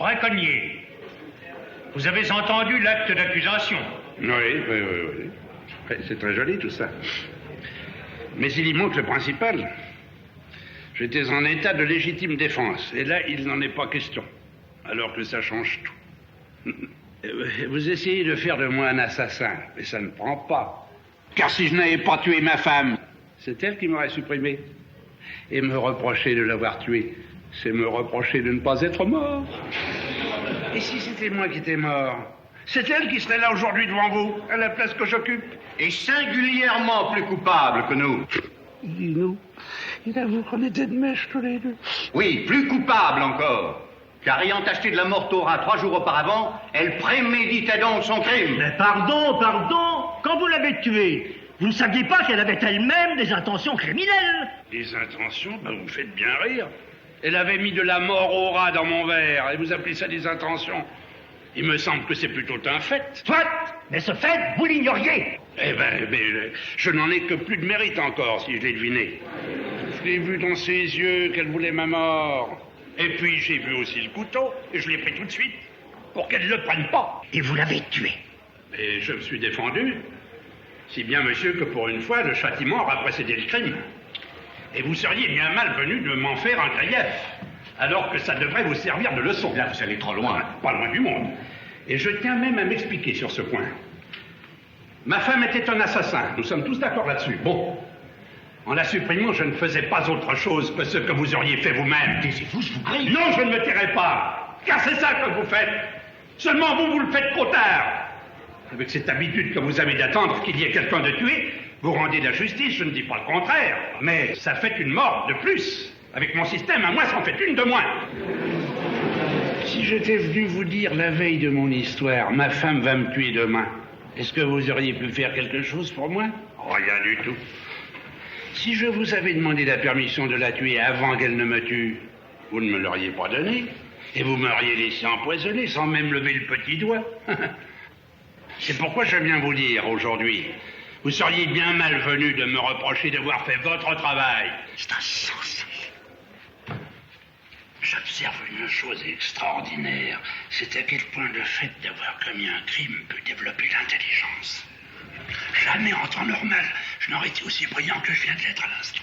Braconnier. Vous avez entendu l'acte d'accusation? Oui. C'est très joli tout ça. Mais il y manque le principal. J'étais en état de légitime défense. Et là, il n'en est pas question. Alors que ça change tout. Vous essayez de faire de moi un assassin, mais ça ne prend pas. Car si je n'avais pas tué ma femme, c'est elle qui m'aurait supprimé. Et me reprocher de l'avoir tué, c'est me reprocher de ne pas être mort. Et si c'était moi qui étais mort, c'est elle qui serait là aujourd'hui devant vous, à la place que j'occupe. Et singulièrement plus coupable que nous. Nous, il avoue qu'on était de mèche tous les deux. Oui, plus coupable encore. Car ayant acheté de la Mortora 3 jours auparavant, elle préméditait donc son crime. Mais pardon, quand vous l'avez tuée, vous ne saviez pas qu'elle avait elle-même des intentions criminelles? Des intentions? Ben, vous me faites bien rire. Elle avait mis de la Mortora dans mon verre, et vous appelez ça des intentions? Il me semble que c'est plutôt un fait. Soit, mais ce fait, vous l'ignoriez. Eh ben, je n'en ai que plus de mérite encore, si je l'ai deviné. Je l'ai vu dans ses yeux qu'elle voulait ma mort. Et puis j'ai vu aussi le couteau, et je l'ai pris tout de suite, pour qu'elle ne le prenne pas. Et vous l'avez tué. Et je me suis défendu. Si bien, monsieur, que pour une fois, le châtiment aura précédé le crime. Et vous seriez bien malvenu de m'en faire un grief, alors que ça devrait vous servir de leçon. Là, vous allez trop loin. Pas loin du monde. Et je tiens même à m'expliquer sur ce point. Ma femme était un assassin, nous sommes tous d'accord là-dessus. Bon. En la supprimant, je ne faisais pas autre chose que ce que vous auriez fait vous-même. Taisez-vous, je vous prie. Non, je ne me tairai pas, car c'est ça que vous faites. Seulement vous le faites trop tard. Avec cette habitude que vous avez d'attendre qu'il y ait quelqu'un de tué, vous rendez la justice, je ne dis pas le contraire, mais ça fait une mort de plus. Avec mon système, à moi, ça en fait une de moins. Si j'étais venu vous dire la veille de mon histoire, ma femme va me tuer demain, est-ce que vous auriez pu faire quelque chose pour moi? Rien du tout. Si je vous avais demandé la permission de la tuer avant qu'elle ne me tue, vous ne me l'auriez pas donnée. Et vous m'auriez laissé empoisonner sans même lever le petit doigt. C'est pourquoi je viens vous dire aujourd'hui, vous seriez bien malvenu de me reprocher d'avoir fait votre travail. C'est insensé. J'observe une chose extraordinaire, c'est à quel point le fait d'avoir commis un crime peut développer l'intelligence. Jamais en temps normal, je n'aurais été aussi brillant que je viens de l'être à l'instant.